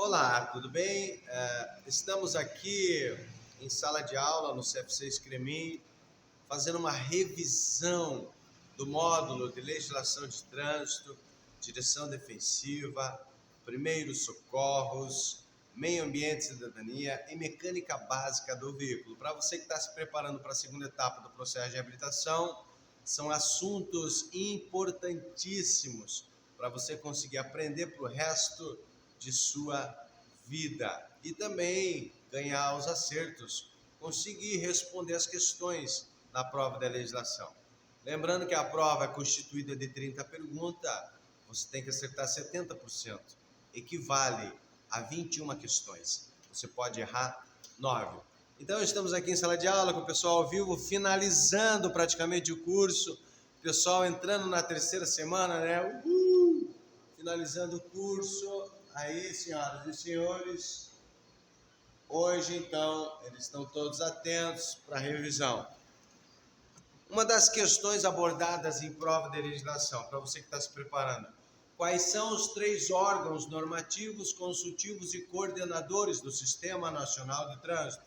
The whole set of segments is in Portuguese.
Olá, tudo bem? Estamos aqui em sala de aula no CFC Scremin, fazendo uma revisão do módulo de legislação de trânsito, direção defensiva, primeiros socorros, meio ambiente e cidadania e mecânica básica do veículo. Para você que está se preparando para a segunda etapa do processo de habilitação, são assuntos importantíssimos para você conseguir aprender para o resto de sua vida e também ganhar os acertos, conseguir responder as questões na prova da legislação. Lembrando que a prova é constituída de 30 perguntas, você tem que acertar 70%, equivale a 21 questões. Você pode errar 9. Então estamos aqui em sala de aula com o pessoal ao vivo, finalizando praticamente o curso, pessoal entrando na terceira semana, né? Finalizando o curso. Aí, senhoras e senhores, hoje então eles estão todos atentos para a revisão. Uma das questões abordadas em prova de legislação, para você que está se preparando: quais são os 3 órgãos normativos, consultivos e coordenadores do Sistema Nacional de Trânsito?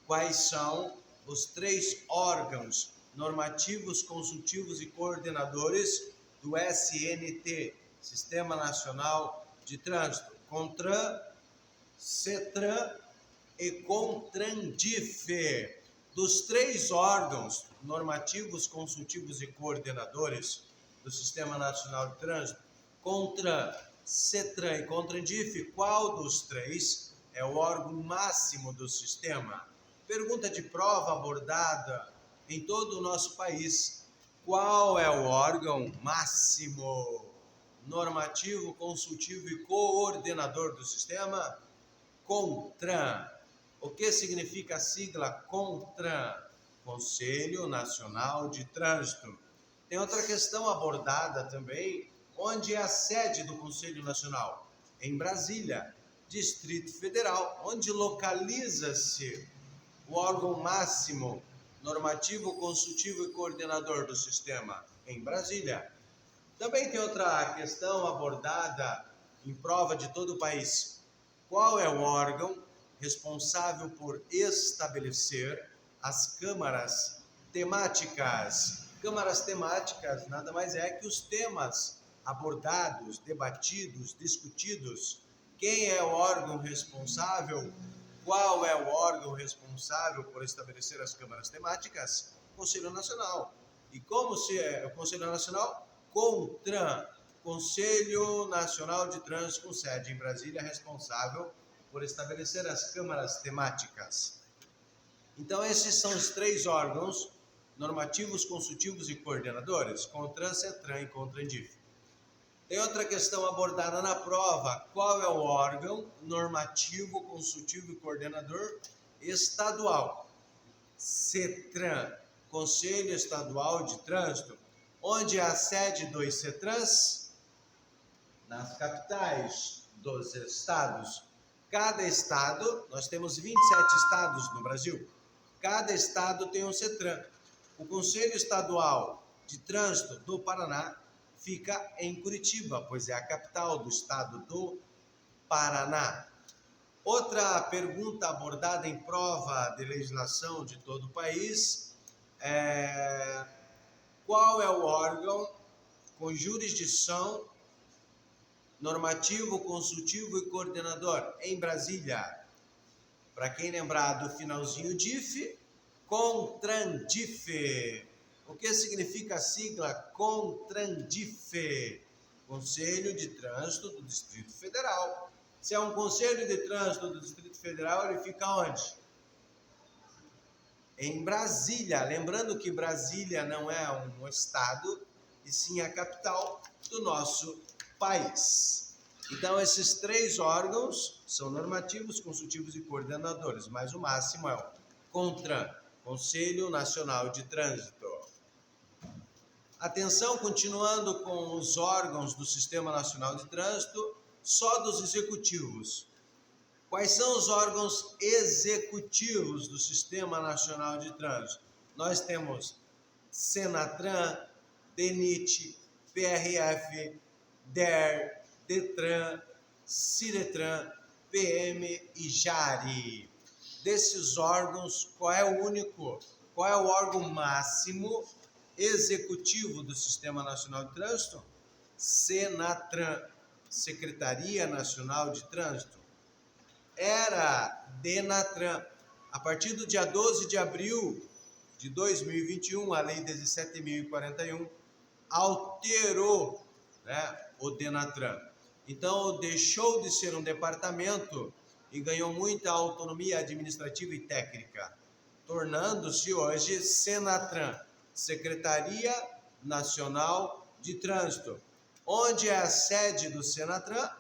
Quais são os 3 órgãos normativos, consultivos e coordenadores do SNT, Sistema Nacional de Trânsito? CONTRAN, CETRAN e CONTRANDIF. Dos 3 órgãos normativos, consultivos e coordenadores do Sistema Nacional de Trânsito, CONTRAN, CETRAN e CONTRANDIF, qual dos 3 é o órgão máximo do sistema? Pergunta de prova abordada em todo o nosso país. Qual é o órgão máximo normativo, consultivo e coordenador do sistema? CONTRAN. O que significa a sigla CONTRAN? Conselho Nacional de Trânsito. Tem outra questão abordada também. Onde é a sede do Conselho Nacional? Em Brasília, Distrito Federal. Onde localiza-se o órgão máximo normativo, consultivo e coordenador do sistema? Em Brasília. Também tem outra questão abordada em prova de todo o país. Qual é o órgão responsável por estabelecer as câmaras temáticas? Câmaras temáticas nada mais é que os temas abordados, debatidos, discutidos. Quem é o órgão responsável? Qual é o órgão responsável por estabelecer as câmaras temáticas? Conselho Nacional. E como se é o Conselho Nacional? CONTRAN, Conselho Nacional de Trânsito, com sede em Brasília, responsável por estabelecer as câmaras temáticas. Então, esses são os 3 órgãos normativos, consultivos e coordenadores: CONTRAN, CETRAN e CONTRANDIF. Tem outra questão abordada na prova: qual é o órgão normativo, consultivo e coordenador estadual? CETRAN, Conselho Estadual de Trânsito. Onde é a sede dos CETRANs? Nas capitais dos estados. Cada estado, nós temos 27 estados no Brasil, cada estado tem um CETRAN. O Conselho Estadual de Trânsito do Paraná fica em Curitiba, pois é a capital do estado do Paraná. Outra pergunta abordada em prova de legislação de todo o país é: qual é o órgão com jurisdição normativo, consultivo e coordenador? Em Brasília. Para quem lembrar do finalzinho DIF, CONTRANDIF. O que significa a sigla CONTRANDIF? Conselho de Trânsito do Distrito Federal. Se é um Conselho de Trânsito do Distrito Federal, ele fica onde? Em Brasília. Lembrando que Brasília não é um estado, e sim a capital do nosso país. Então, esses 3 órgãos são normativos, consultivos e coordenadores, mas o máximo é o CONTRAN, Conselho Nacional de Trânsito. Atenção, continuando com os órgãos do Sistema Nacional de Trânsito, só dos executivos. Quais são os órgãos executivos do Sistema Nacional de Trânsito? Nós temos SENATRAN, DENIT, PRF, DER, DETRAN, CIRETRAN, PM e JARE. Desses órgãos, qual é o órgão máximo executivo do Sistema Nacional de Trânsito? Senatran, Secretaria Nacional de Trânsito. Era Denatran. A partir do dia 12 de abril de 2021, a Lei 17.041 alterou, né, o Denatran. Então, deixou de ser um departamento e ganhou muita autonomia administrativa e técnica, tornando-se hoje Senatran, Secretaria Nacional de Trânsito. Onde é a sede do Senatran?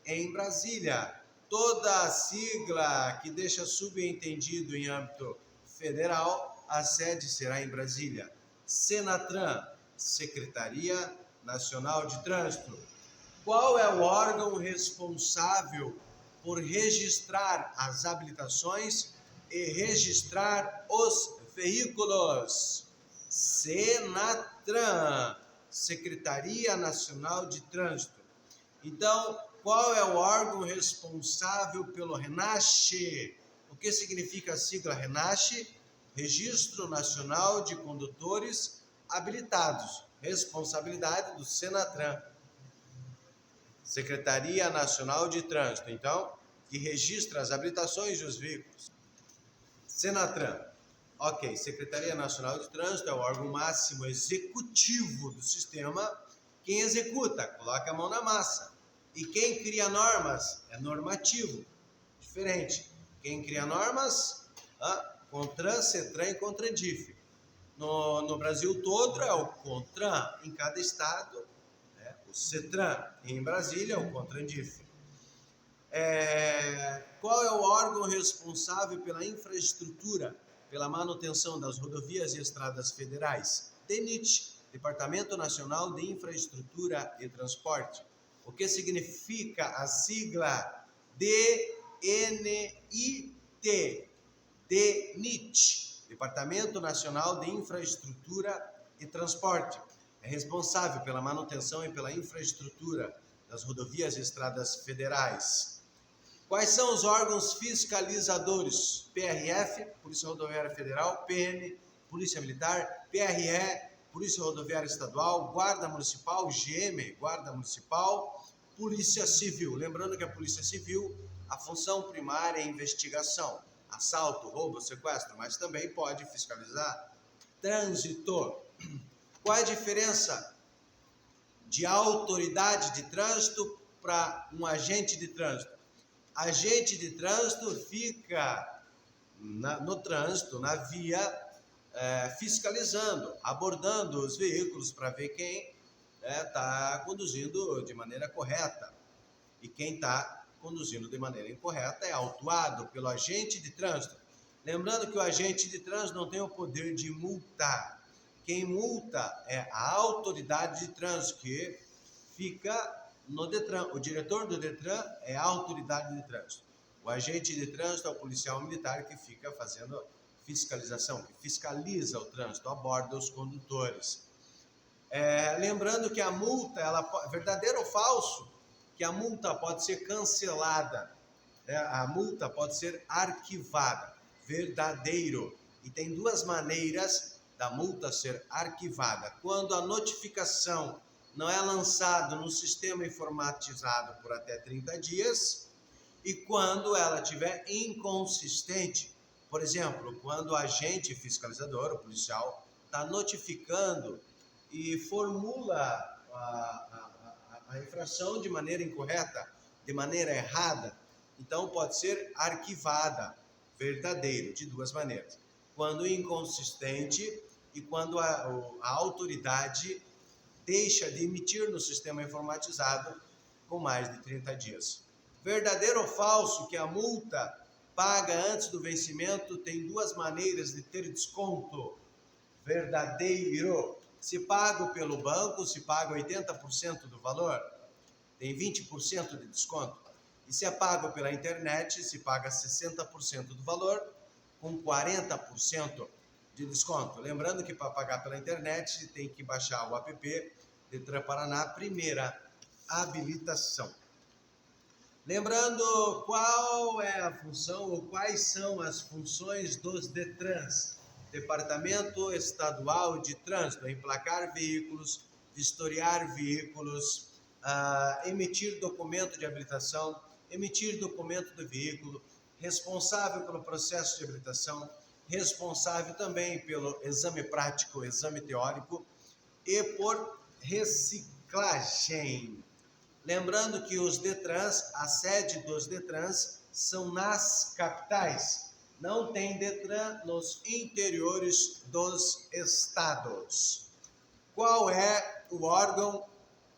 Em Brasília. Toda a sigla que deixa subentendido em âmbito federal, a sede será em Brasília. Senatran, Secretaria Nacional de Trânsito. Qual é o órgão responsável por registrar as habilitações e registrar os veículos? Senatran, Secretaria Nacional de Trânsito. Então, qual é o órgão responsável pelo RENACH? O que significa a sigla RENACH? Registro Nacional de Condutores Habilitados. Responsabilidade do Senatran, Secretaria Nacional de Trânsito, então, que registra as habilitações dos veículos. Senatran. Ok, Secretaria Nacional de Trânsito é o órgão máximo executivo do sistema. Quem executa, coloca a mão na massa. E quem cria normas é normativo. Diferente. Quem cria normas, CONTRAN, CETRAN e CONTRANDIF. No Brasil todo é o CONTRAN, em cada estado, o CETRAN, e em Brasília o CONTRANDIF. Qual é o órgão responsável pela infraestrutura, pela manutenção das rodovias e estradas federais? DENIT, Departamento Nacional de Infraestrutura e Transporte. O que significa a sigla DNIT? DENIT, Departamento Nacional de Infraestrutura e Transporte. É responsável pela manutenção e pela infraestrutura das rodovias e estradas federais. Quais são os órgãos fiscalizadores? PRF, Polícia Rodoviária Federal, PM, Polícia Militar, PRE, Polícia Rodoviária Estadual, Guarda Municipal, GM, Guarda Municipal, Polícia Civil. Lembrando que a Polícia Civil, a função primária é investigação, assalto, roubo, sequestro, mas também pode fiscalizar trânsito. Qual é a diferença de autoridade de trânsito para um agente de trânsito? Agente de trânsito fica no trânsito, na via, fiscalizando, abordando os veículos para ver quem está conduzindo de maneira correta. E quem está conduzindo de maneira incorreta é autuado pelo agente de trânsito. Lembrando que o agente de trânsito não tem o poder de multar. Quem multa é a autoridade de trânsito, que fica no Detran. O diretor do Detran é a autoridade de trânsito. O agente de trânsito é o policial militar que fica fazendo fiscalização, que fiscaliza o trânsito, aborda os condutores. Lembrando que a multa, verdadeiro ou falso, que a multa pode ser cancelada, a multa pode ser arquivada. Verdadeiro. E tem duas maneiras da multa ser arquivada. Quando a notificação não é lançada no sistema informatizado por até 30 dias e quando ela estiver inconsistente. Por exemplo, quando o agente fiscalizador, o policial, está notificando e formula a infração de maneira incorreta, de maneira errada, então pode ser arquivada. Verdadeiro, de duas maneiras. Quando inconsistente e quando a autoridade deixa de emitir no sistema informatizado com mais de 30 dias. Verdadeiro ou falso que a multa paga antes do vencimento tem duas maneiras de ter desconto. Verdadeiro. Se pago pelo banco, se paga 80% do valor, tem 20% de desconto. E se é pago pela internet, se paga 60% do valor, com 40% de desconto. Lembrando que para pagar pela internet, tem que baixar o app Detran Paraná, primeira habilitação. Lembrando qual é a função ou quais são as funções dos DETRANS, Departamento Estadual de Trânsito: emplacar veículos, vistoriar veículos, emitir documento de habilitação, emitir documento do veículo, responsável pelo processo de habilitação, responsável também pelo exame prático, exame teórico e por reciclagem. Lembrando que os DETRANS, a sede dos DETRANS são nas capitais. Não tem DETRAN nos interiores dos estados. Qual é o órgão,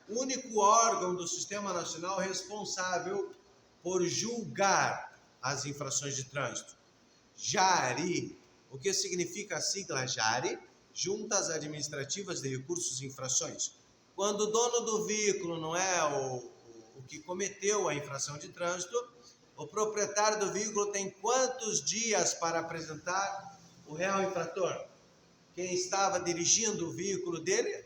único órgão do Sistema Nacional responsável por julgar as infrações de trânsito? JARI. O que significa a sigla JARI? Juntas Administrativas de Recursos e Infrações. Quando o dono do veículo não é o que cometeu a infração de trânsito, o proprietário do veículo tem quantos dias para apresentar o réu infrator? Quem estava dirigindo o veículo dele?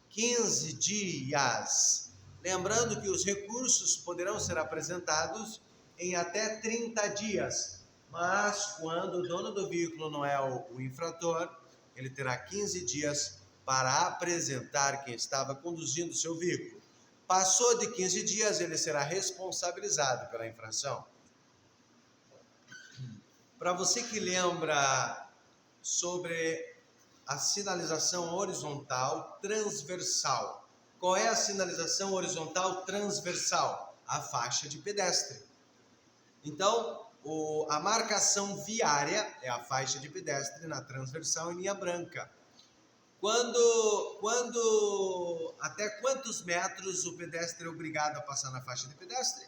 15 dias. Lembrando que os recursos poderão ser apresentados em até 30 dias. Mas quando o dono do veículo não é o infrator, ele terá 15 dias para apresentar quem estava conduzindo o seu veículo. Passou de 15 dias, ele será responsabilizado pela infração. Para você que lembra sobre a sinalização horizontal transversal, qual é a sinalização horizontal transversal? A faixa de pedestre. Então, a marcação viária é a faixa de pedestre na transversal em linha branca. Até quantos metros o pedestre é obrigado a passar na faixa de pedestre?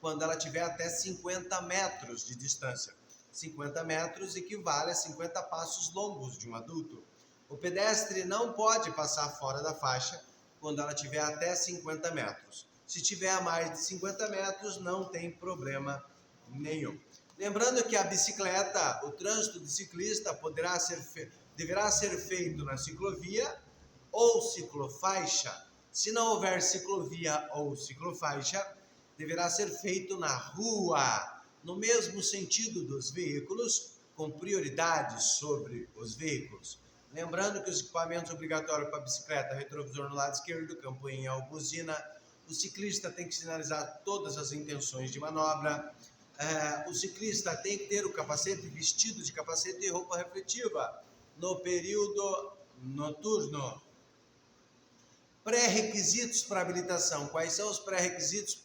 Quando ela tiver até 50 metros de distância. 50 metros equivale a 50 passos longos de um adulto. O pedestre não pode passar fora da faixa quando ela tiver até 50 metros. Se tiver a mais de 50 metros, não tem problema nenhum. Lembrando que a bicicleta, o trânsito de ciclista deverá ser feito na ciclovia ou ciclofaixa. Se não houver ciclovia ou ciclofaixa, deverá ser feito na rua, no mesmo sentido dos veículos, com prioridade sobre os veículos. Lembrando que os equipamentos obrigatórios para a bicicleta: retrovisor no lado esquerdo, campainha ou buzina. O ciclista tem que sinalizar todas as intenções de manobra. O ciclista tem que ter o capacete, vestido de capacete e roupa refletiva no período noturno. Pré-requisitos para habilitação. Quais são os pré-requisitos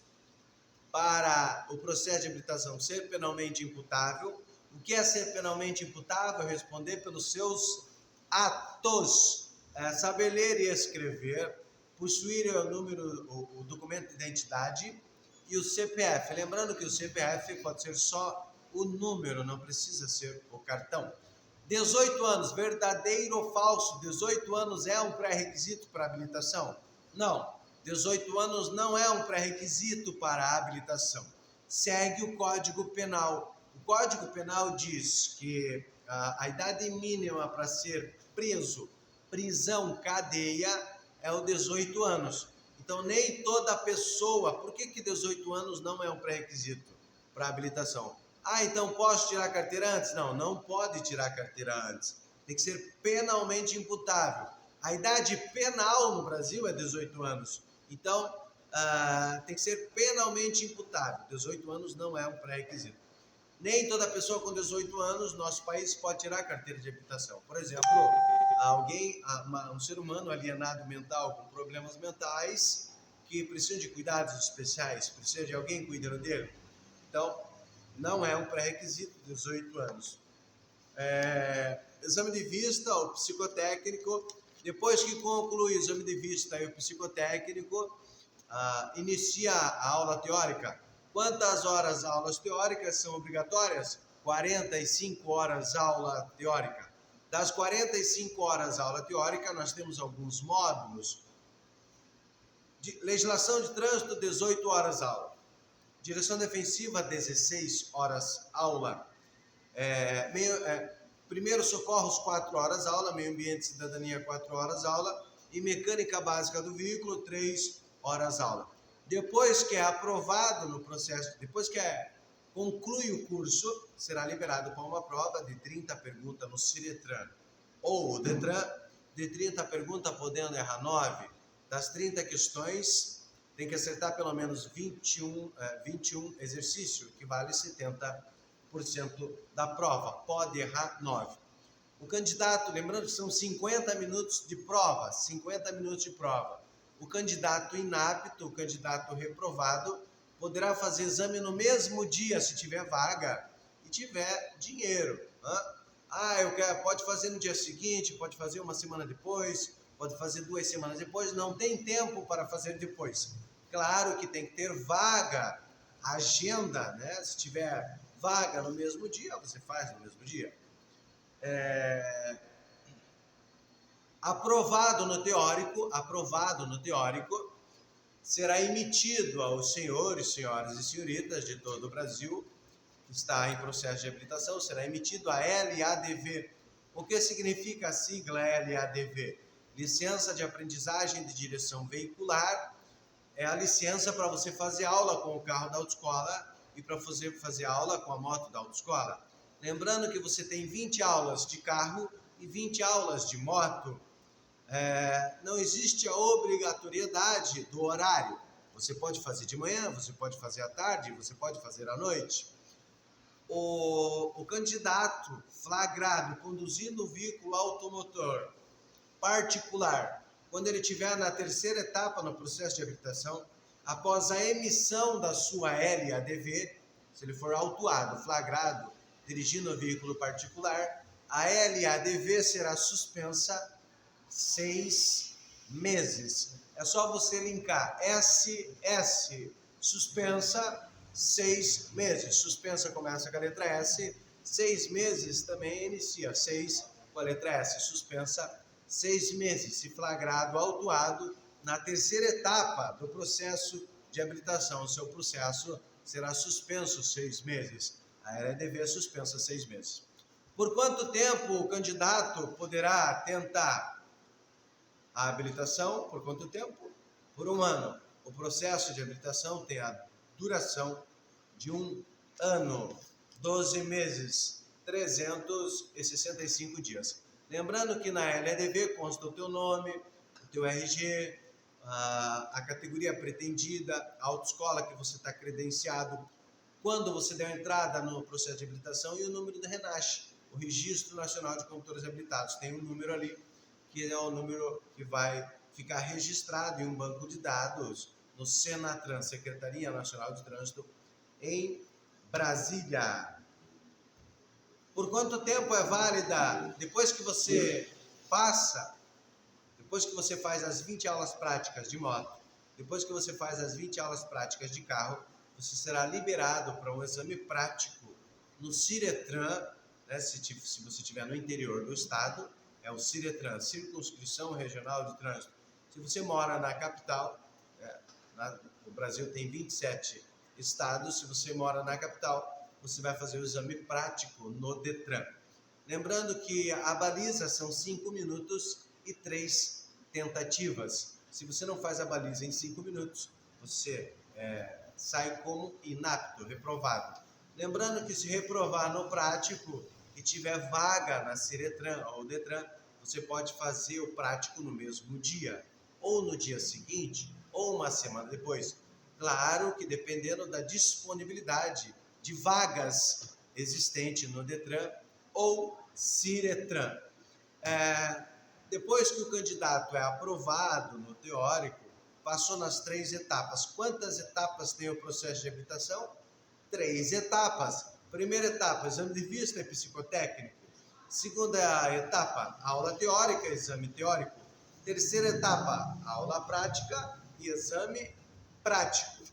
para o processo de habilitação? Ser penalmente imputável. O que é ser penalmente imputável? Responder pelos seus atos. Saber ler e escrever, possuir o documento de identidade e o CPF. Lembrando que o CPF pode ser só o número, não precisa ser o cartão. 18 anos, verdadeiro ou falso? 18 anos é um pré-requisito para habilitação? Não, 18 anos não é um pré-requisito para a habilitação. Segue o Código Penal. O Código Penal diz que a idade mínima para ser preso, prisão, cadeia, é o 18 anos. Então, nem toda pessoa... Por que 18 anos não é um pré-requisito para habilitação? Então posso tirar a carteira antes? Não, não pode tirar a carteira antes. Tem que ser penalmente imputável. A idade penal no Brasil é 18 anos. Então, tem que ser penalmente imputável. 18 anos não é um pré-requisito. Nem toda pessoa com 18 anos no nosso país pode tirar a carteira de habilitação. Por exemplo, um ser humano alienado mental, com problemas mentais, que precisa de cuidados especiais, precisa de alguém cuidando dele. Então, não é um pré-requisito 18 anos. Exame de vista, o psicotécnico. Depois que conclui o exame de vista e o psicotécnico, inicia a aula teórica. Quantas horas aulas teóricas são obrigatórias? 45 horas aula teórica. Das 45 horas aula teórica, nós temos alguns módulos. Legislação de trânsito, 18 horas aula. Direção defensiva, 16 horas aula. Primeiros socorros, 4 horas aula. Meio ambiente e cidadania, 4 horas aula. E mecânica básica do veículo, 3 horas aula. Depois que é aprovado no processo, depois que conclui o curso, será liberado para uma prova de 30 perguntas no Ciretran ou o Detran, de 30 perguntas, podendo errar 9. Das 30 questões, tem que acertar pelo menos 21 exercícios, que vale 70% da prova. Pode errar 9. O candidato, lembrando que são 50 minutos de prova, 50 minutos de prova. O candidato inapto, o candidato reprovado, poderá fazer exame no mesmo dia, se tiver vaga e tiver dinheiro. Pode fazer no dia seguinte, pode fazer uma semana depois, pode fazer 2 semanas depois, não tem tempo para fazer depois. Claro que tem que ter vaga, agenda, né? Se tiver vaga no mesmo dia, você faz no mesmo dia. Aprovado no teórico, será emitido aos senhores, senhoras e senhoritas de todo o Brasil, que está em processo de habilitação, será emitido a LADV. O que significa a sigla LADV? Licença de Aprendizagem de Direção Veicular. É a licença para você fazer aula com o carro da autoescola e para fazer aula com a moto da autoescola. Lembrando que você tem 20 aulas de carro e 20 aulas de moto. Não existe a obrigatoriedade do horário. Você pode fazer de manhã, você pode fazer à tarde, você pode fazer à noite. O candidato flagrado conduzindo o veículo automotor particular, quando ele estiver na terceira etapa no processo de habilitação, após a emissão da sua LADV, se ele for autuado, flagrado, dirigindo o veículo particular, a LADV será suspensa 6 meses. É só você linkar SS, suspensa 6 meses. Suspensa começa com a letra S, 6 meses também inicia 6 com a letra S. Suspensa 6 meses, se flagrado, autuado, na terceira etapa do processo de habilitação. O seu processo será suspenso 6 meses. A LADV é suspensa 6 meses. Por quanto tempo o candidato poderá tentar a habilitação? Por quanto tempo? Por 1 ano. O processo de habilitação tem a duração de 1 ano, 12 meses, 365 dias. Lembrando que na LADV consta o teu nome, o teu RG, a categoria pretendida, a autoescola que você está credenciado, quando você deu entrada no processo de habilitação e o número do RENASH, o Registro Nacional de Condutores Habilitados. Tem um número ali, que é o número que vai ficar registrado em um banco de dados no Senatran, Secretaria Nacional de Trânsito, em Brasília. Por quanto tempo é válida? Depois que você faz as 20 aulas práticas de moto, depois que você faz as 20 aulas práticas de carro, você será liberado para um exame prático no Ciretran, né, se você estiver no interior do estado, é o Ciretran, Circunscrição Regional de Trânsito. Se você mora na capital, o Brasil tem 27 estados, se você mora na capital, você vai fazer o exame prático no Detran. Lembrando que a baliza são 5 minutos e 3 tentativas. Se você não faz a baliza em 5 minutos, você sai como inapto, reprovado. Lembrando que se reprovar no prático e tiver vaga na Ciretran ou Detran, você pode fazer o prático no mesmo dia, ou no dia seguinte, ou uma semana depois. Claro que dependendo da disponibilidade de vagas existente no Detran ou Ciretran. Depois que o candidato é aprovado no teórico, passou nas 3 etapas. Quantas etapas tem o processo de habilitação? 3 etapas. Primeira etapa, exame de vista e psicotécnico. Segunda etapa, aula teórica, exame teórico. Terceira etapa, aula prática e exame prático.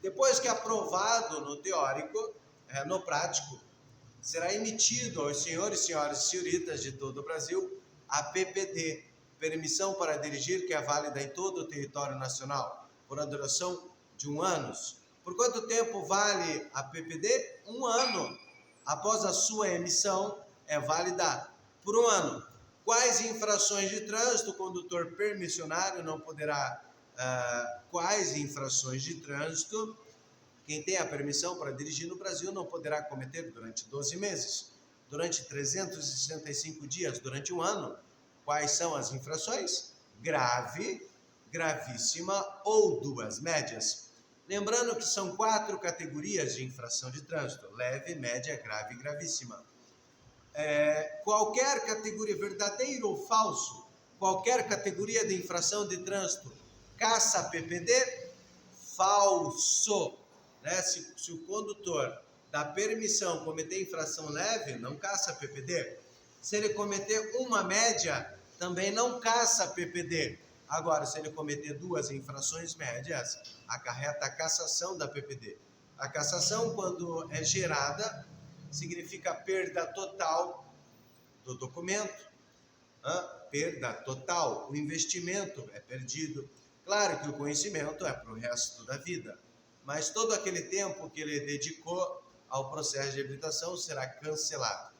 Depois que aprovado no teórico, no prático, será emitido aos senhores, senhoras e senhoritas de todo o Brasil a PPD, Permissão para Dirigir, que é válida em todo o território nacional, por a duração de 1 ano. Por quanto tempo vale a PPD? 1 ano. Após a sua emissão, é válida por 1 ano. Quais infrações de trânsito o condutor permissionário não poderá quais infrações de trânsito quem tem a permissão para dirigir no Brasil não poderá cometer durante 12 meses, durante 365 dias, durante um ano. Quais são as infrações? Grave, gravíssima ou duas médias. Lembrando que são 4 categorias de infração de trânsito: leve, média, grave e gravíssima. Qualquer categoria, verdadeiro ou falso, qualquer categoria de infração de trânsito caça PPD? Falso. Né? Se o condutor dá permissão cometer infração leve, não caça PPD. Se ele cometer uma média, também não caça PPD. Agora, se ele cometer 2 infrações médias, acarreta a cassação da PPD. A cassação, quando é gerada, significa perda total do documento, perda total, o investimento é perdido. Claro que o conhecimento é para o resto da vida, mas todo aquele tempo que ele dedicou ao processo de habilitação será cancelado.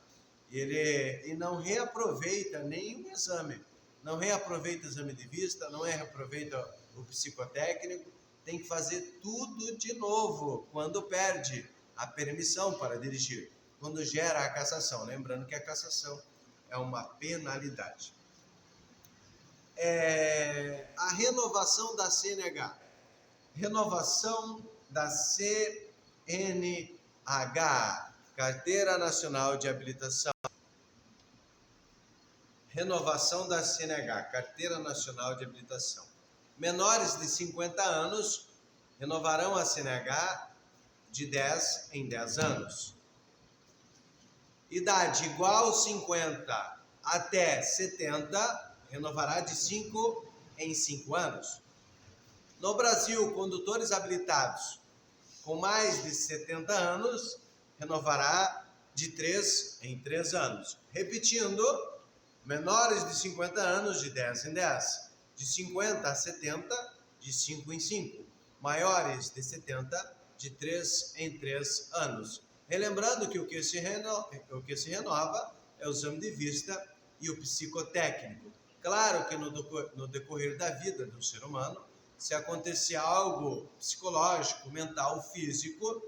E não reaproveita nenhum exame, não reaproveita o exame de vista, não reaproveita o psicotécnico, tem que fazer tudo de novo quando perde a permissão para dirigir, quando gera a cassação. Lembrando que a cassação é uma penalidade. A renovação da CNH. Renovação da CNH, Carteira Nacional de Habilitação. Renovação da CNH, Carteira Nacional de Habilitação. Menores de 50 anos renovarão a CNH de 10 em 10 anos. Idade igual 50 até 70, renovará de 5 em 5 anos. No Brasil, condutores habilitados com mais de 70 anos, renovará de 3 em 3 anos. Repetindo, menores de 50 anos, de 10 em 10. De 50 a 70, de 5 em 5. Maiores de 70, de 3 em 3 anos. Relembrando que o que se renova é o exame de vista e o psicotécnico. Claro que no decorrer da vida do ser humano, se acontecer algo psicológico, mental, físico,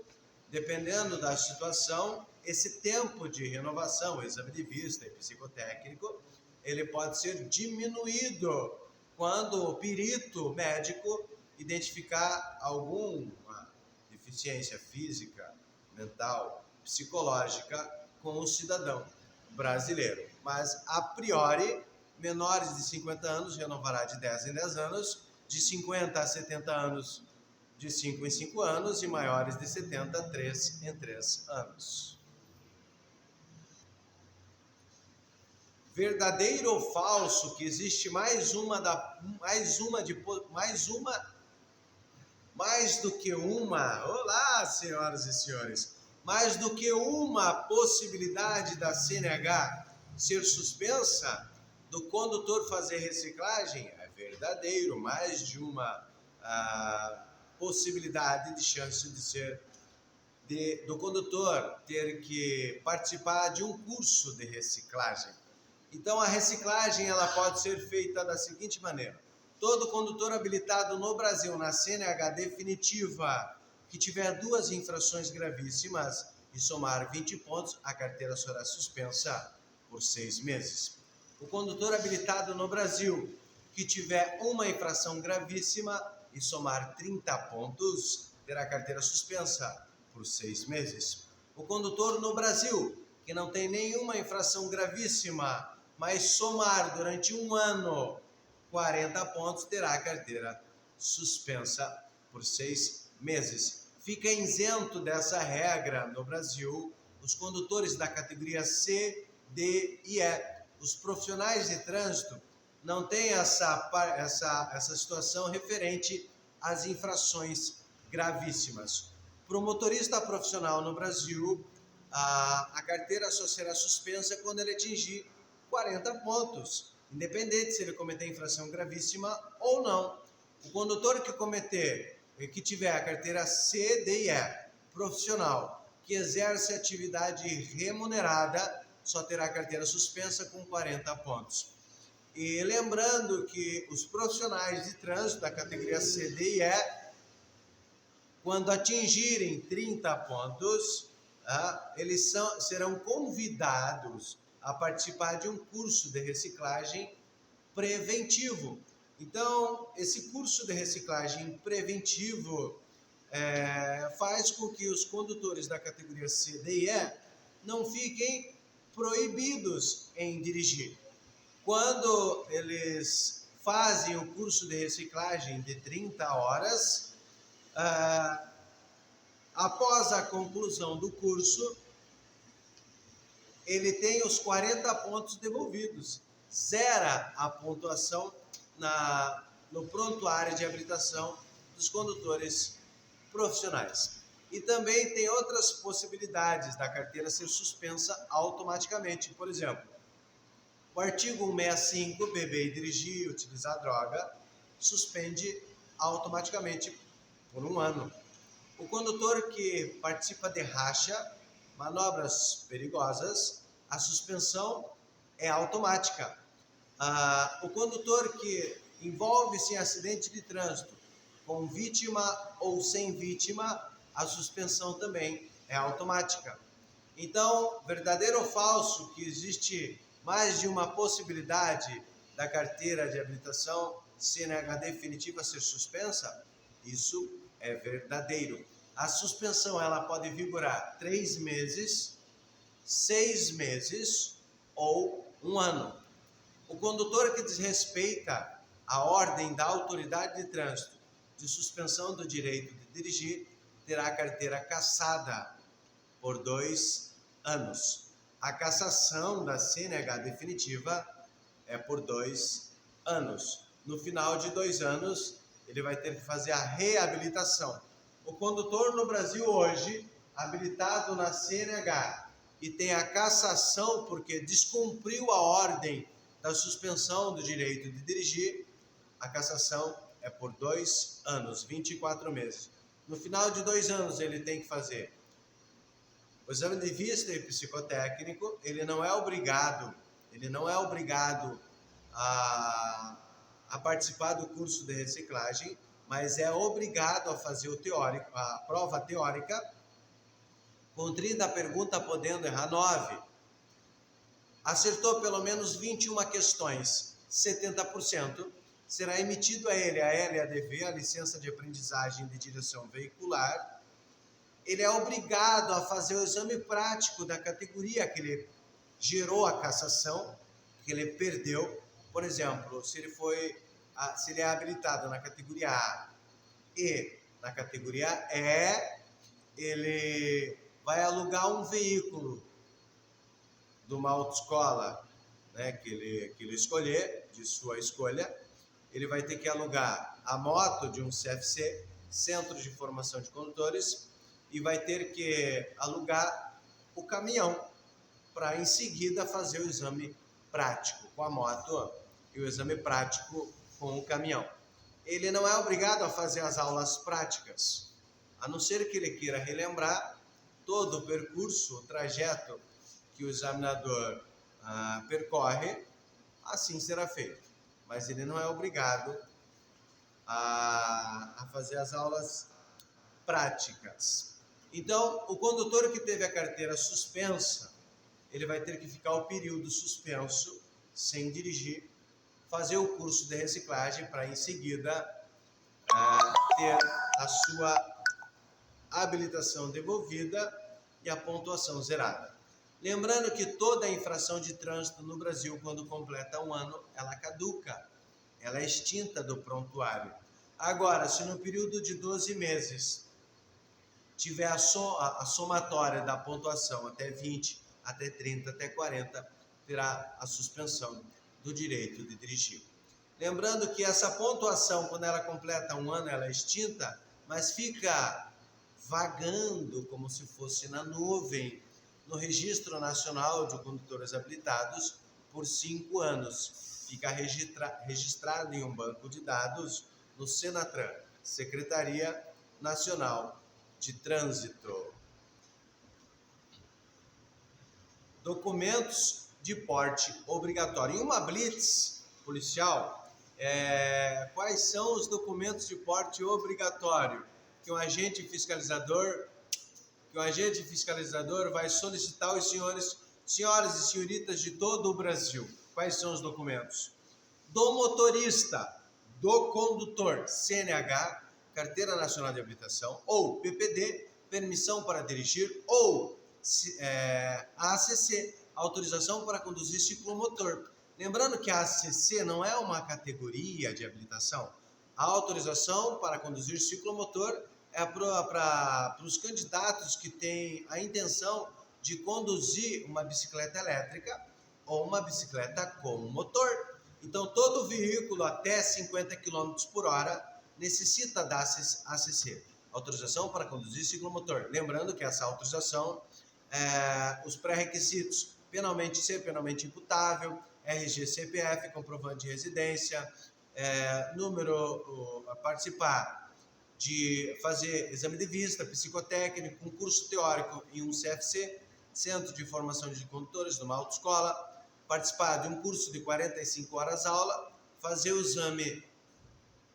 dependendo da situação, esse tempo de renovação, o exame de vista e psicotécnico, ele pode ser diminuído quando o perito médico identificar alguma deficiência física, mental, psicológica com o cidadão brasileiro. Mas, a priori, menores de 50 anos renovará de 10 em 10 anos, de 50 a 70 anos, de 5 em 5 anos, e maiores de 70, 3 em 3 anos. Verdadeiro ou falso que existe mais do que uma, olá, senhoras e senhores, mais do que uma possibilidade da CNH ser suspensa, do condutor fazer reciclagem? É verdadeiro, mais de uma possibilidade de chance de ser, do condutor ter que participar de um curso de reciclagem. Então, a reciclagem ela pode ser feita da seguinte maneira: todo condutor habilitado no Brasil na CNH definitiva que tiver 2 infrações gravíssimas e somar 20 pontos, a carteira será suspensa por 6 meses. O condutor habilitado no Brasil que tiver uma infração gravíssima e somar 30 pontos, terá a carteira suspensa por 6 meses. O condutor no Brasil que não tem nenhuma infração gravíssima, mas somar durante um ano 40 pontos, terá a carteira suspensa por 6 meses. Fica isento dessa regra no Brasil os condutores da categoria C, D e E. Os profissionais de trânsito não têm essa situação referente às infrações gravíssimas. Para o motorista profissional no Brasil, a carteira só será suspensa quando ele atingir 40 pontos, independente se ele cometer infração gravíssima ou não. O condutor que tiver a carteira C, D e E, profissional, que exerce atividade remunerada, só terá a carteira suspensa com 40 pontos. E lembrando que os profissionais de trânsito da categoria C, D e E, quando atingirem 30 pontos, eles serão convidados a participar de um curso de reciclagem preventivo. Então, esse curso de reciclagem preventivo faz com que os condutores da categoria C, D e E não fiquem proibidos em dirigir. Quando eles fazem o curso de reciclagem de 30 horas, após a conclusão do curso, ele tem os 40 pontos devolvidos. Zera a pontuação no prontuário de habilitação dos condutores profissionais. E também tem outras possibilidades da carteira ser suspensa automaticamente. Por exemplo, o artigo 165, beber e dirigir e utilizar droga, suspende automaticamente por 1 ano. O condutor que participa de racha, manobras perigosas, a suspensão é automática. O condutor que envolve-se em acidente de trânsito, com vítima ou sem vítima, a suspensão também é automática. Então, verdadeiro ou falso que existe mais de uma possibilidade da carteira de habilitação CNH definitiva ser suspensa? Isso é verdadeiro. A suspensão ela pode vigorar 3 meses, 6 meses ou 1 ano. O condutor que desrespeita a ordem da autoridade de trânsito de suspensão do direito de dirigir terá a carteira cassada por 2 anos. A cassação da CNH definitiva é por 2 anos. No final de 2 anos, ele vai ter que fazer a reabilitação. O condutor no Brasil hoje, habilitado na CNH, e tem a cassação porque descumpriu a ordem da suspensão do direito de dirigir, a cassação é por 2 anos, 24 meses. No final de 2 anos, ele tem que fazer o exame de vista e psicotécnico. Ele não é obrigado a participar do curso de reciclagem, mas é obrigado a fazer o teórico, a prova teórica, com 30 perguntas, podendo errar 9. Acertou pelo menos 21 questões, 70%, será emitido a ele a LADV, a licença de aprendizagem de direção veicular. Ele é obrigado a fazer o exame prático da categoria que ele gerou a cassação, que ele perdeu. Por exemplo, se ele é habilitado na categoria A e na categoria E, ele vai alugar um veículo de uma autoescola, né, que ele escolher, de sua escolha. Ele vai ter que alugar a moto de um CFC, Centro de Formação de Condutores, e vai ter que alugar o caminhão para em seguida fazer o exame prático com a moto e o exame prático com o caminhão. Ele não é obrigado a fazer as aulas práticas, a não ser que ele queira relembrar todo o percurso, o trajeto que o examinador percorre, assim será feito. Mas ele não é obrigado a fazer as aulas práticas. Então, o condutor que teve a carteira suspensa, ele vai ter que ficar o período suspenso, sem dirigir, fazer o curso de reciclagem para em seguida ter a sua habilitação devolvida e a pontuação zerada. Lembrando que toda infração de trânsito no Brasil, quando completa 1 ano, ela caduca, ela é extinta do prontuário. Agora, se no período de 12 meses tiver a somatória da pontuação até 20, até 30, até 40, terá a suspensão do direito de dirigir. Lembrando que essa pontuação, quando ela completa 1 ano, ela é extinta, mas fica vagando como se fosse na nuvem, no Registro Nacional de Condutores Habilitados, por 5 anos. Fica registrado em um banco de dados no Senatran, Secretaria Nacional de Trânsito. Documentos de porte obrigatório. Em uma blitz, policial, quais são os documentos de porte obrigatório que um agente fiscalizador vai solicitar aos senhoras e senhoritas de todo o Brasil? Quais são os documentos? Do motorista, do condutor, CNH, Carteira Nacional de Habilitação, ou PPD, permissão para dirigir, ou ACC, autorização para conduzir ciclomotor. Lembrando que a ACC não é uma categoria de habilitação. A autorização para conduzir ciclomotor é para os candidatos que têm a intenção de conduzir uma bicicleta elétrica ou uma bicicleta com motor. Então, todo veículo até 50 km por hora necessita da ACC, autorização para conduzir ciclomotor. Lembrando que essa autorização, os pré-requisitos, ser penalmente imputável, RG, CPF, comprovante de residência, participar de fazer exame de vista, psicotécnico, um curso teórico em um CFC, Centro de Formação de Condutores, numa autoescola, participar de um curso de 45 horas aula, fazer o exame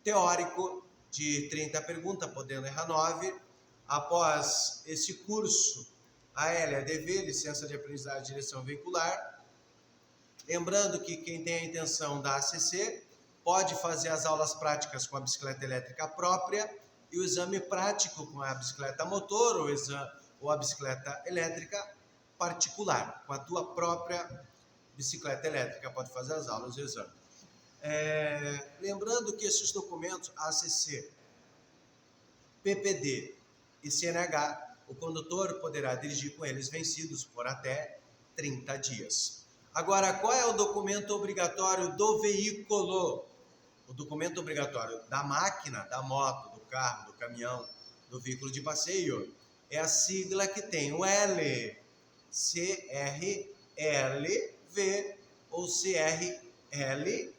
teórico de 30 perguntas, podendo errar 9. Após esse curso, a LADV, Licença de Aprendizagem de Direção Veicular. Lembrando que quem tem a intenção da ACC pode fazer as aulas práticas com a bicicleta elétrica própria e o exame prático com a bicicleta motor ou a bicicleta elétrica particular, com a tua própria bicicleta elétrica, pode fazer as aulas e o exame. Lembrando que esses documentos, ACC, PPD e CNH, o condutor poderá dirigir com eles vencidos por até 30 dias. Agora, qual é o documento obrigatório do veículo? O documento obrigatório da máquina, da moto, do carro, do caminhão, do veículo de passeio, é a sigla que tem o L, CRLV ou CRLA.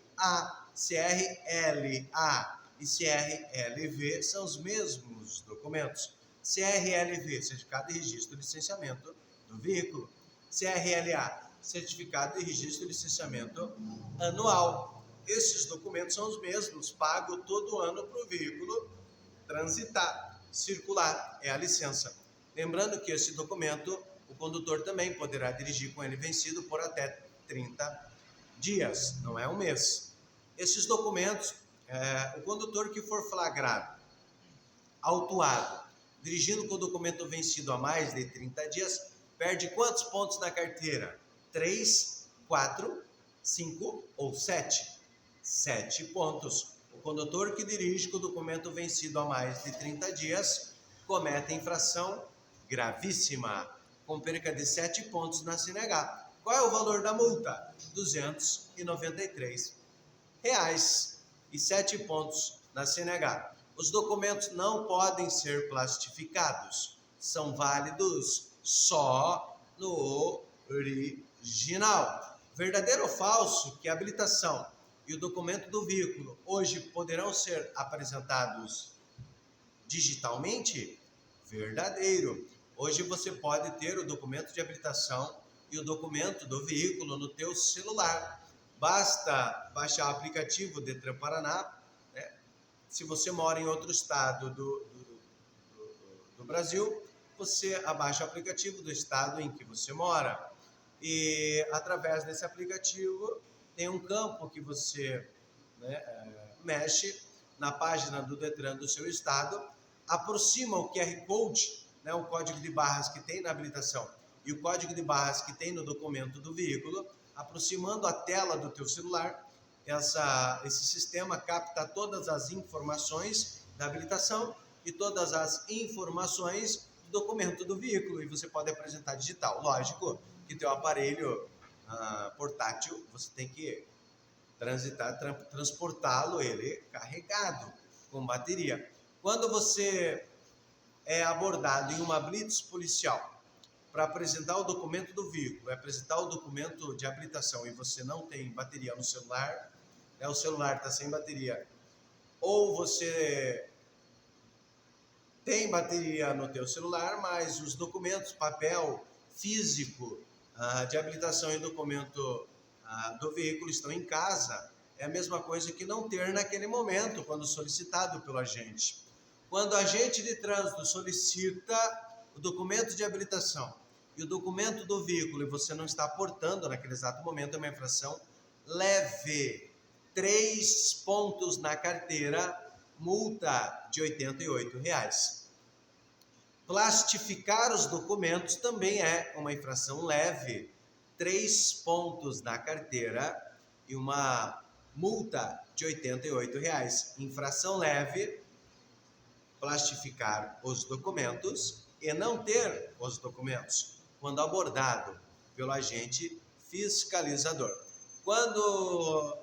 CRLA e CRLV são os mesmos documentos. CRLV, Certificado de Registro e Licenciamento do Veículo. CRLA, Certificado de Registro e Licenciamento Anual. Esses documentos são os mesmos, pago todo ano para o veículo transitar, circular, é a licença. Lembrando que esse documento, o condutor também poderá dirigir com ele vencido por até 30 dias, não é um mês. Esses documentos, o condutor que for flagrado, autuado, dirigindo com o documento vencido há mais de 30 dias, perde quantos pontos na carteira? 3, 4, 5 ou 7? 7 pontos. O condutor que dirige com o documento vencido há mais de 30 dias comete infração gravíssima, com perca de 7 pontos na CNH. Qual é o valor da multa? R$ 293 e 7 pontos na CNH. Os documentos não podem ser plastificados, são válidos só no original. Verdadeiro ou falso que a habilitação e o documento do veículo hoje poderão ser apresentados digitalmente? Verdadeiro. Hoje você pode ter o documento de habilitação e o documento do veículo no teu celular. Basta baixar o aplicativo Detran Paraná, né? Se você mora em outro estado do Brasil, você abaixa o aplicativo do estado em que você mora. E através desse aplicativo tem um campo que você mexe na página do Detran do seu estado, aproxima o QR Code, o código de barras que tem na habilitação e o código de barras que tem no documento do veículo, aproximando a tela do teu celular, esse sistema capta todas as informações da habilitação e todas as informações do documento do veículo e você pode apresentar digital. Lógico que teu aparelho portátil, você tem que transportá-lo ele carregado com bateria. Quando você é abordado em uma blitz policial para apresentar o documento do veículo, apresentar o documento de habilitação e você não tem bateria no celular, o celular está sem bateria, ou você tem bateria no teu celular, mas os documentos, papel físico de habilitação e documento do veículo estão em casa, é a mesma coisa que não ter naquele momento, quando solicitado pelo agente. Quando o agente de trânsito solicita o documento de habilitação e o documento do veículo e você não está aportando naquele exato momento, é uma infração leve. 3 pontos na carteira, multa de R$ 88. Plastificar os documentos também é uma infração leve. 3 pontos na carteira e uma multa de R$ 88. Infração leve, plastificar os documentos e não ter os documentos quando abordado pelo agente fiscalizador. Quando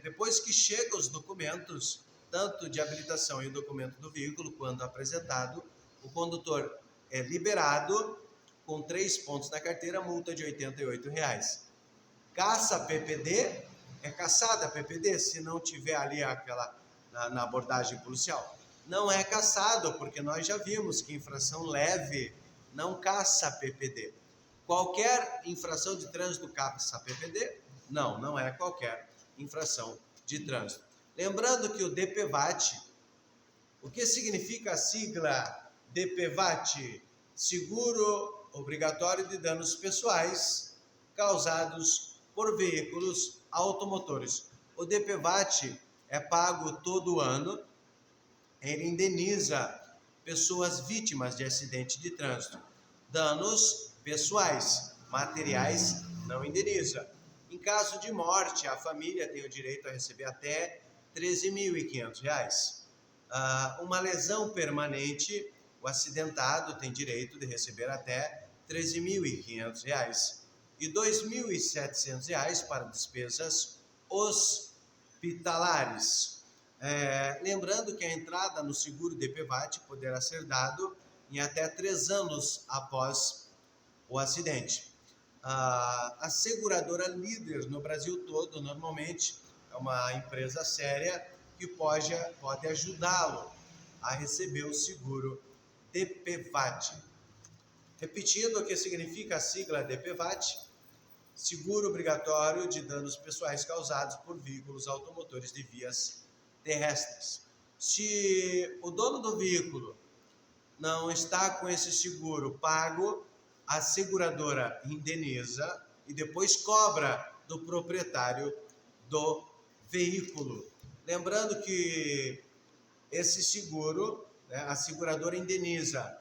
depois que chegam os documentos, tanto de habilitação e o documento do veículo, quando apresentado, o condutor é liberado com 3 pontos na carteira, multa de R$ 88. Caça PPD, é caçada PPD se não tiver ali na abordagem policial. Não é caçado, porque nós já vimos que infração leve não caça PPD. Qualquer infração de trânsito caça PPD? Não, não é qualquer infração de trânsito. Lembrando que o DPVAT, o que significa a sigla DPVAT? Seguro Obrigatório de Danos Pessoais causados por veículos automotores. O DPVAT é pago todo ano. Ele indeniza pessoas vítimas de acidente de trânsito. Danos pessoais, materiais, não indeniza. Em caso de morte, a família tem o direito a receber até R$ 13.500. Uma lesão permanente, o acidentado tem direito de receber até R$ 13.500. E R$ 2.700 para despesas hospitalares. Lembrando que a entrada no seguro DPVAT poderá ser dado em até 3 anos após o acidente. A seguradora líder no Brasil todo, normalmente, é uma empresa séria que pode ajudá-lo a receber o seguro DPVAT. Repetindo o que significa a sigla DPVAT: Seguro Obrigatório de Danos Pessoais Causados por Veículos Automotores de Vias Terrestres. Se o dono do veículo não está com esse seguro pago, a seguradora indeniza e depois cobra do proprietário do veículo. Lembrando que esse seguro, a seguradora indeniza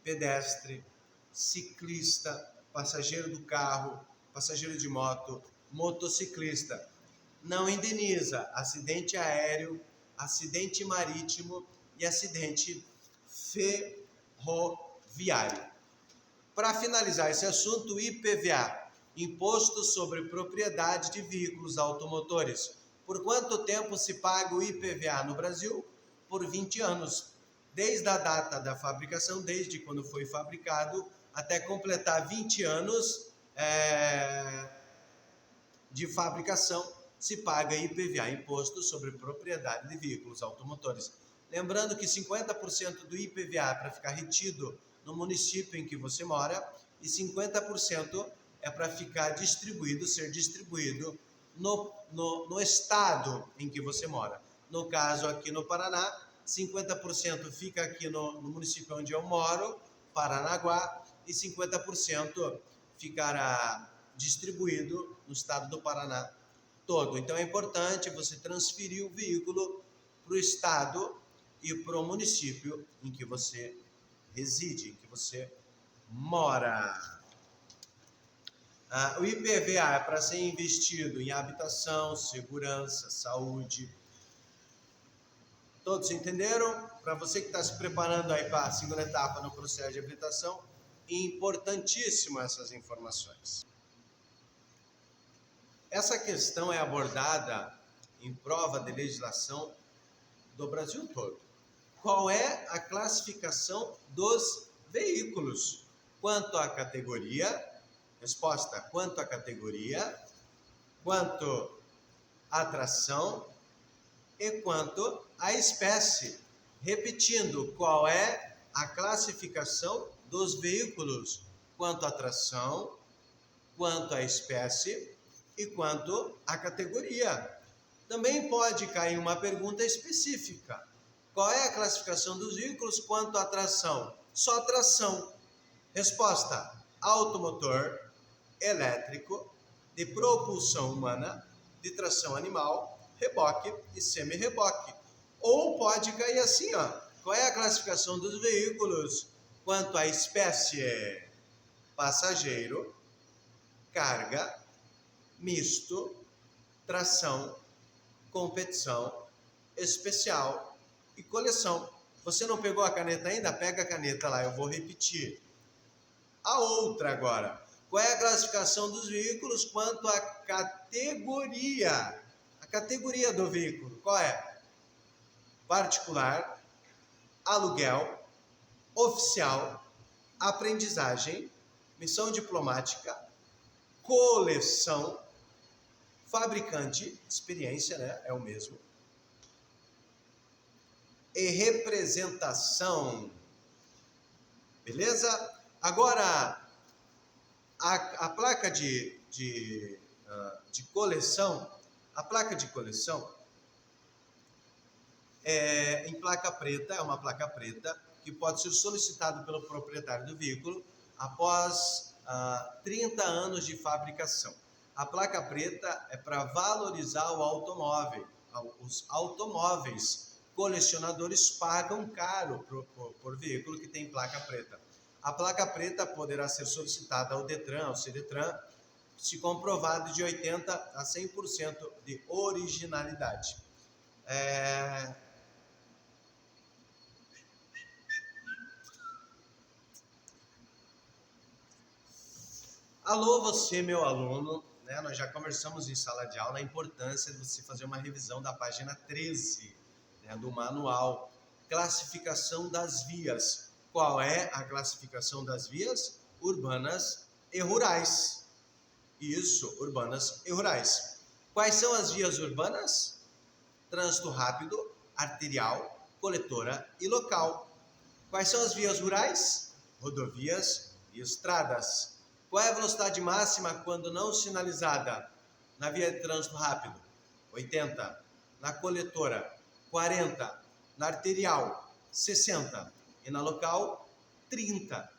pedestre, ciclista, passageiro do carro, passageiro de moto, motociclista. Não indeniza acidente aéreo, acidente marítimo e acidente ferroviário. Para finalizar esse assunto, o IPVA, Imposto sobre Propriedade de Veículos Automotores. Por quanto tempo se paga o IPVA no Brasil? Por 20 anos. Desde a data da fabricação, desde quando foi fabricado, até completar 20 anos de fabricação, se paga IPVA, Imposto sobre Propriedade de Veículos Automotores. Lembrando que 50% do IPVA é para ficar retido no município em que você mora e 50% é para ficar ser distribuído no estado em que você mora. No caso, aqui no Paraná, 50% fica aqui no município onde eu moro, Paranaguá, e 50% ficará distribuído no estado do Paraná todo. Então é importante você transferir o veículo para o estado e para o município em que você reside, em que você mora. O IPVA é para ser investido em habitação, segurança, saúde. Todos entenderam? Para você que está se preparando aí para a segunda etapa no processo de habilitação, importantíssimo essas informações. Essa questão é abordada em prova de legislação do Brasil todo. Qual é a classificação dos veículos? Quanto à categoria? Resposta: quanto à categoria, quanto à tração e quanto à espécie. Repetindo, qual é a classificação dos veículos? Quanto à tração, quanto à espécie e quanto à categoria. Também pode cair uma pergunta específica. Qual é a classificação dos veículos quanto à tração? Só tração. Resposta: automotor, elétrico, de propulsão humana, de tração animal, reboque e semi-reboque. Ou pode cair assim, ó. Qual é a classificação dos veículos quanto à espécie? Passageiro, carga, misto, tração, competição, especial e coleção. Você não pegou a caneta ainda? Pega a caneta lá, eu vou repetir. A outra agora. Qual é a classificação dos veículos quanto à categoria? A categoria do veículo, qual é? Particular, aluguel, oficial, aprendizagem, missão diplomática, coleção, fabricante, experiência, né? É o mesmo. E representação. Beleza? Agora, a placa de coleção, a placa de coleção é em placa preta, é uma placa preta que pode ser solicitada pelo proprietário do veículo após 30 anos de fabricação. A placa preta é para valorizar o automóvel. Os automóveis colecionadores pagam caro por veículo que tem placa preta. A placa preta poderá ser solicitada ao Detran, ao CDETRAN, se comprovado de 80% a 100% de originalidade. Alô, você, meu aluno, né? Nós já conversamos em sala de aula a importância de você fazer uma revisão da página 13, né, do manual. Classificação das vias. Qual é a classificação das vias? Urbanas e rurais. Isso, urbanas e rurais. Quais são as vias urbanas? Trânsito rápido, arterial, coletora e local. Quais são as vias rurais? Rodovias e estradas. Qual é a velocidade máxima quando não sinalizada? Na via de trânsito rápido, 80. Na coletora, 40. Na arterial, 60. E na local, 30.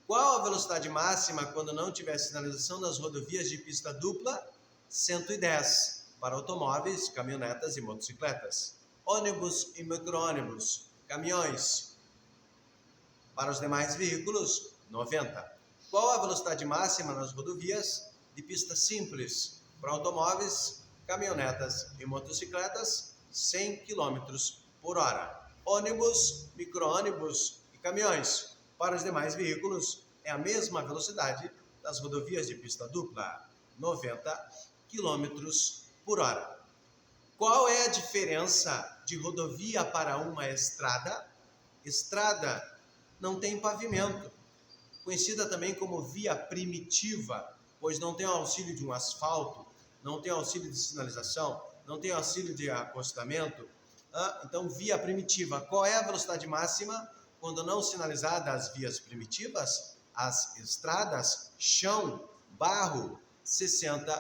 Qual a velocidade máxima quando não tiver sinalização nas rodovias de pista dupla? 110. Para automóveis, caminhonetas e motocicletas. Ônibus e micro-ônibus, caminhões. Para os demais veículos, 90. Qual a velocidade máxima nas rodovias de pista simples? Para automóveis, caminhonetas e motocicletas, 100 km por hora. Ônibus, micro-ônibus e caminhões. Para os demais veículos, é a mesma velocidade das rodovias de pista dupla, 90 km por hora. Qual é a diferença de rodovia para uma estrada? Estrada não tem pavimento, conhecida também como via primitiva, pois não tem o auxílio de um asfalto, não tem auxílio de sinalização, não tem auxílio de acostamento. Então, via primitiva. Qual é a velocidade máxima quando não sinalizada as vias primitivas? As estradas, chão, barro, 60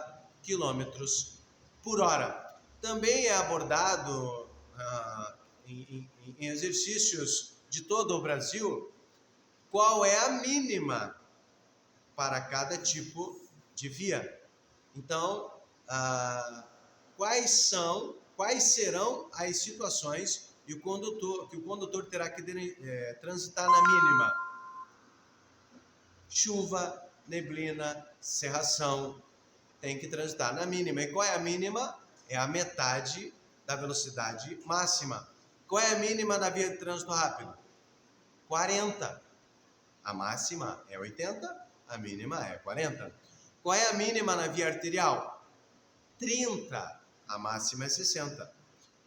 km por hora. Também é abordado em exercícios de todo o Brasil qual é a mínima para cada tipo de via. Então, quais serão as situações que o condutor terá que transitar na mínima? Chuva, neblina, cerração, tem que transitar na mínima. E qual é a mínima? É a metade da velocidade máxima. Qual é a mínima na via de trânsito rápido? 40. A máxima é 80, a mínima é 40. Qual é a mínima na via arterial? 30, a máxima é 60.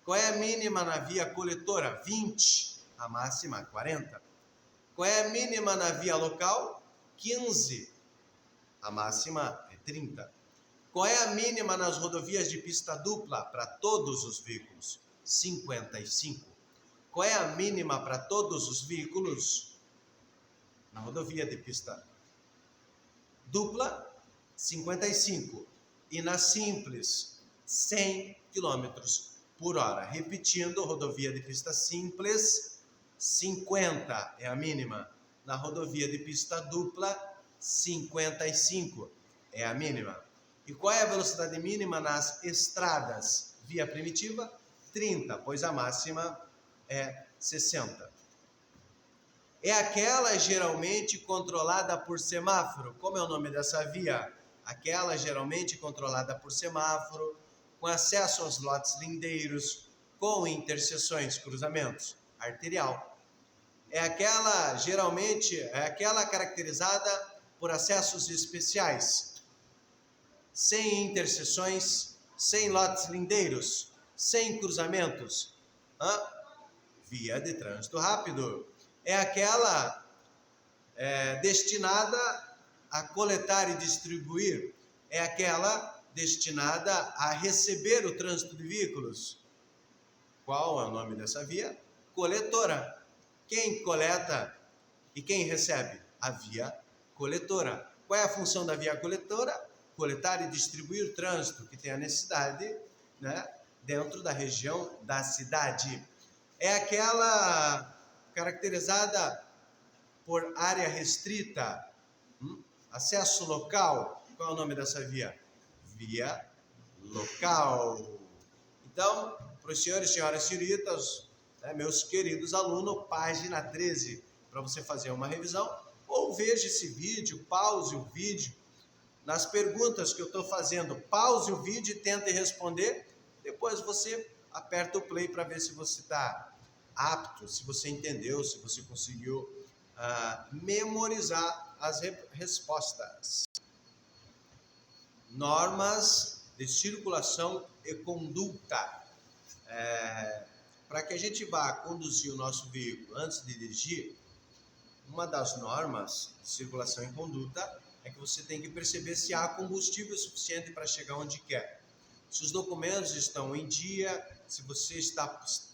Qual é a mínima na via coletora? 20, a máxima é 40. Qual é a mínima na via local? 15, a máxima é 30. Qual é a mínima nas rodovias de pista dupla para todos os veículos? 55. Qual é a mínima para todos os veículos? Na rodovia de pista dupla, 55. E na simples, 100 km por hora. Repetindo, rodovia de pista simples, 50 é a mínima. Na rodovia de pista dupla, 55 é a mínima. E qual é a velocidade mínima nas estradas? Via primitiva, 30, pois a máxima é 60. É aquela geralmente controlada por semáforo. Como é o nome dessa via? Aquela geralmente controlada por semáforo, com acesso aos lotes lindeiros, com interseções, cruzamentos, arterial. É aquela caracterizada por acessos especiais, sem interseções, sem lotes lindeiros, sem cruzamentos. Via de trânsito rápido. É aquela destinada a coletar e distribuir. É aquela destinada a receber o trânsito de veículos. Qual é o nome dessa via? Coletora. Quem coleta e quem recebe? A via coletora. Qual é a função da via coletora? Coletar e distribuir o trânsito que tem a necessidade, dentro da região da cidade. É aquela caracterizada por área restrita, acesso local. Qual é o nome dessa via? Via local. Então, para os senhores e senhoras senhoritas, meus queridos alunos, página 13, para você fazer uma revisão, ou veja esse vídeo, pause o vídeo, nas perguntas que eu estou fazendo, pause o vídeo e tente responder, depois você aperta o play para ver se você está apto, se você entendeu, se você conseguiu memorizar as respostas. Normas de circulação e conduta. Para que a gente vá conduzir o nosso veículo antes de dirigir, uma das normas de circulação e conduta é que você tem que perceber se há combustível suficiente para chegar onde quer. Se os documentos estão em dia, se você está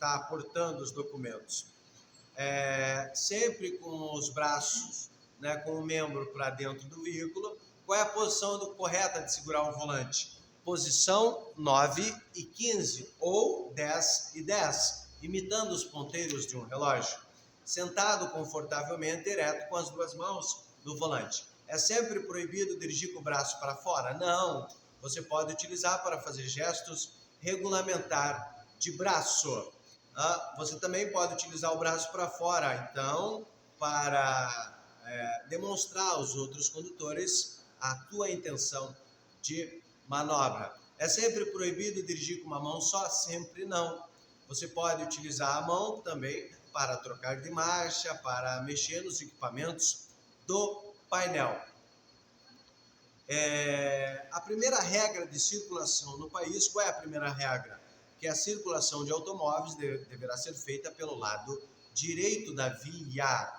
aportando os documentos. Sempre com os braços, com o membro para dentro do veículo. Qual é a posição correta de segurar o volante? Posição 9 e 15 ou 10 e 10, imitando os ponteiros de um relógio. Sentado confortavelmente ereto com as duas mãos no volante. É sempre proibido dirigir com o braço para fora? Não. Você pode utilizar para fazer gestos regulamentar de braço. Você também pode utilizar o braço para fora, então, para demonstrar aos outros condutores a tua intenção de manobra. É sempre proibido dirigir com uma mão só? Sempre não. Você pode utilizar a mão também para trocar de marcha, para mexer nos equipamentos do painel. A primeira regra de circulação no país, qual é a primeira regra? Que a circulação de automóveis deverá ser feita pelo lado direito da via.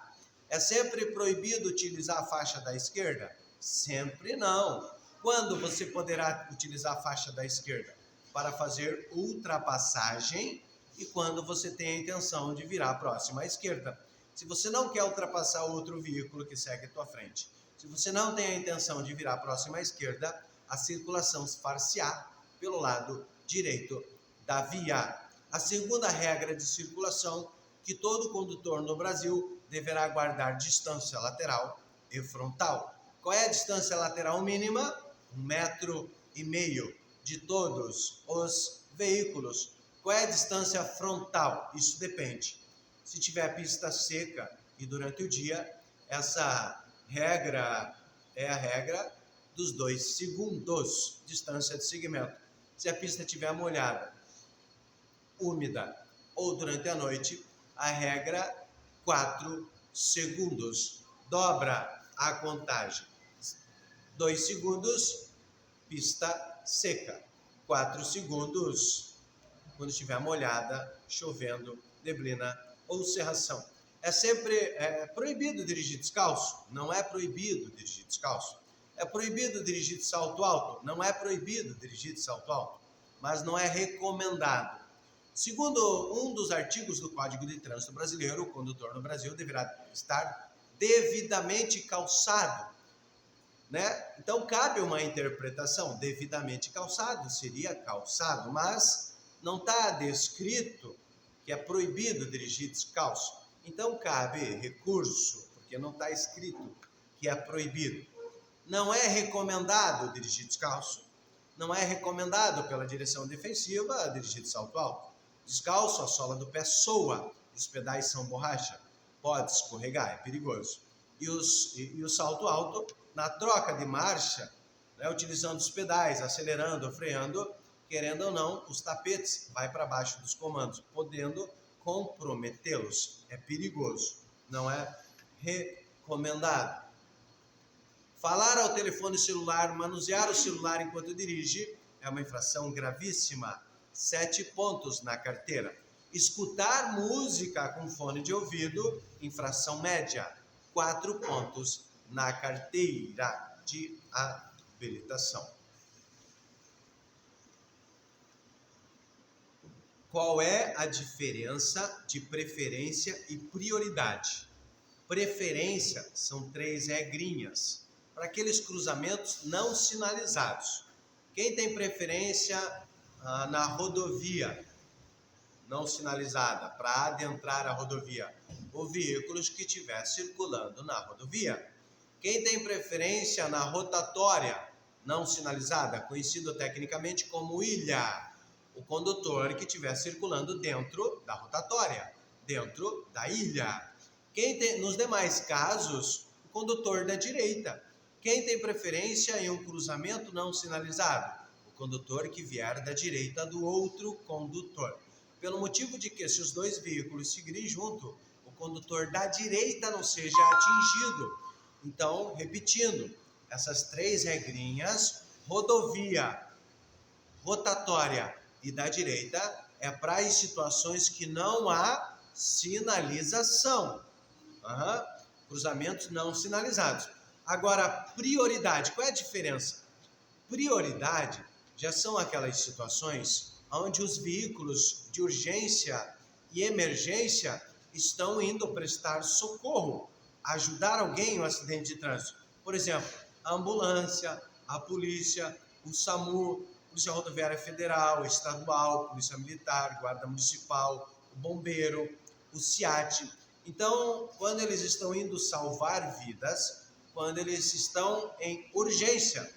É sempre proibido utilizar a faixa da esquerda? Sempre não. Quando você poderá utilizar a faixa da esquerda? Para fazer ultrapassagem e quando você tem a intenção de virar próximo à esquerda. Se você não quer ultrapassar outro veículo que segue à tua frente, se você não tem a intenção de virar próximo à esquerda, a circulação se far-se-á pelo lado direito da via. A segunda regra de circulação, que todo condutor no Brasil deverá guardar distância lateral e frontal. Qual é a distância lateral mínima? 1,5 m de todos os veículos. Qual é a distância frontal? Isso depende. Se tiver pista seca e durante o dia, essa regra é a regra dos 2 segundos, distância de segmento. Se a pista estiver molhada, úmida ou durante a noite, a regra 4 segundos. Dobra a contagem. 2 segundos, pista seca. 4 segundos, quando estiver molhada, chovendo, neblina ou cerração. É sempre proibido dirigir descalço? Não é proibido dirigir descalço. É proibido dirigir de salto alto? Não é proibido dirigir de salto alto, mas não é recomendado. Segundo um dos artigos do Código de Trânsito Brasileiro, o condutor no Brasil deverá estar devidamente calçado, Então cabe uma interpretação, devidamente calçado seria calçado, mas não está descrito que é proibido dirigir descalço. Então cabe recurso, porque não está escrito que é proibido. Não é recomendado dirigir descalço, não é recomendado pela direção defensiva dirigir de salto alto. Descalço, a sola do pé soa, os pedais são borracha, pode escorregar, é perigoso. E o salto alto, na troca de marcha, né, utilizando os pedais, acelerando, freando, querendo ou não, os tapetes vai para baixo dos comandos, podendo comprometê-los. É perigoso, não é recomendado. Falar ao telefone celular, manusear o celular enquanto dirige, é uma infração gravíssima. 7 pontos na carteira. Escutar música com fone de ouvido, infração média. 4 pontos na carteira de habilitação. Qual é a diferença de preferência e prioridade? Preferência são 3 regrinhas para aqueles cruzamentos não sinalizados. Quem tem preferência na rodovia não sinalizada para adentrar a rodovia? Os veículos que estiver circulando na rodovia. Quem tem preferência na rotatória não sinalizada, conhecido tecnicamente como ilha? O condutor que estiver circulando dentro da rotatória, dentro da ilha. Nos demais casos, o condutor da direita. Quem tem preferência em um cruzamento não sinalizado? O condutor que vier da direita do outro condutor. Pelo motivo de que se os dois veículos seguirem junto, o condutor da direita não seja atingido. Então, repetindo, essas 3 regrinhas, rodovia, rotatória e da direita, é para as situações que não há sinalização. Cruzamentos não sinalizados. Agora, prioridade, qual é a diferença? Prioridade já são aquelas situações onde os veículos de urgência e emergência estão indo prestar socorro, ajudar alguém em um acidente de trânsito. Por exemplo, a ambulância, a polícia, o SAMU, Polícia Rodoviária Federal, Estadual, Polícia Militar, Guarda Municipal, o Bombeiro, o SIAT. Então, quando eles estão indo salvar vidas, quando eles estão em urgência,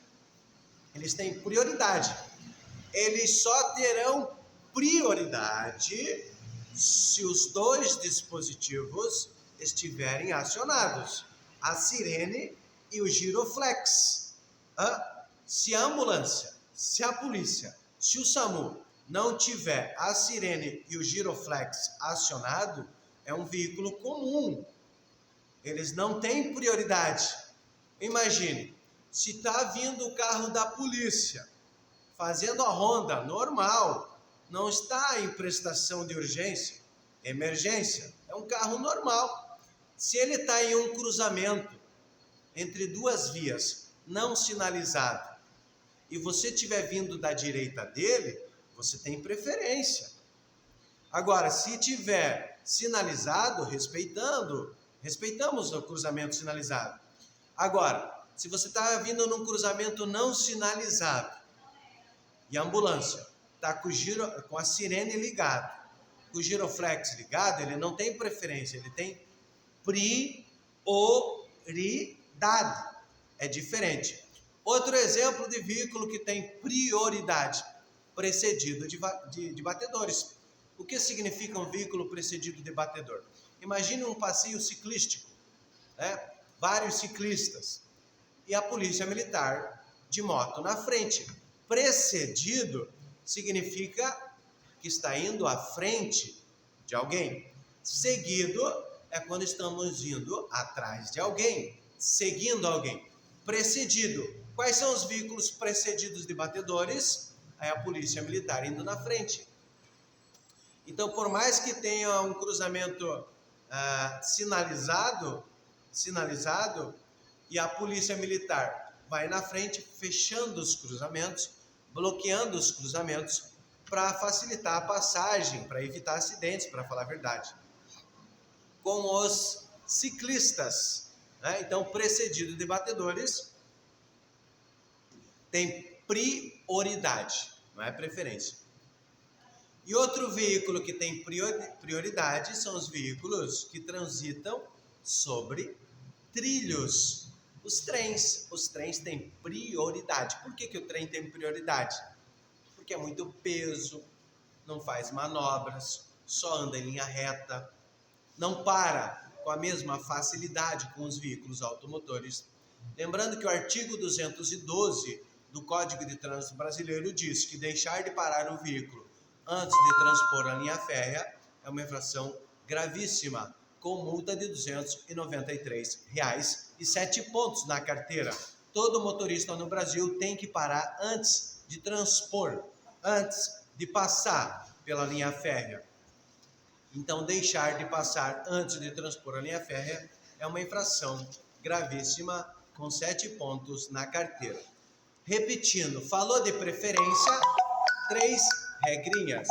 eles têm prioridade. Eles só terão prioridade se os 2 dispositivos estiverem acionados, a sirene e o giroflex. Se a ambulância, se a polícia, se o SAMU não tiver a sirene e o giroflex acionado, é um veículo comum. Eles não têm prioridade. Imagine, se está vindo o carro da polícia, fazendo a ronda normal, não está em prestação de urgência, emergência, é um carro normal. Se ele está em um cruzamento entre 2 vias, não sinalizado, e você estiver vindo da direita dele, você tem preferência. Agora, se tiver sinalizado, respeitamos o cruzamento sinalizado. Agora, se você está vindo num cruzamento não sinalizado e a ambulância está com a sirene ligada, com o giroflex ligado, ele não tem preferência, ele tem prioridade. É diferente. Outro exemplo de veículo que tem prioridade, precedido de batedores. O que significa um veículo precedido de batedor? Imagine um passeio ciclístico, né? Vários ciclistas e a polícia militar de moto na frente. Precedido significa que está indo à frente de alguém. Seguido é quando estamos indo atrás de alguém, seguindo alguém. Precedido. Quais são os veículos precedidos de batedores? É a polícia militar indo na frente. Então, por mais que tenha um cruzamento sinalizado, e a polícia militar vai na frente, fechando os cruzamentos, bloqueando os cruzamentos, para facilitar a passagem, para evitar acidentes, para falar a verdade. Com os ciclistas, né? Então, precedido de batedores, tem prioridade, não é preferência. E outro veículo que tem prioridade são os veículos que transitam sobre trilhos. Os trens têm prioridade. Por que o trem tem prioridade? Porque é muito peso, não faz manobras, só anda em linha reta, não para com a mesma facilidade com os veículos automotores. Lembrando que o artigo 212 do Código de Trânsito Brasileiro diz que deixar de parar o veículo antes de transpor a linha férrea é uma infração gravíssima, com multa de R$ 293,07 na carteira. Todo motorista no Brasil tem que parar antes de transpor, antes de passar pela linha férrea. Então, deixar de passar antes de transpor a linha férrea é uma infração gravíssima, com 7 pontos na carteira. Repetindo, falou de preferência, 3 regrinhas.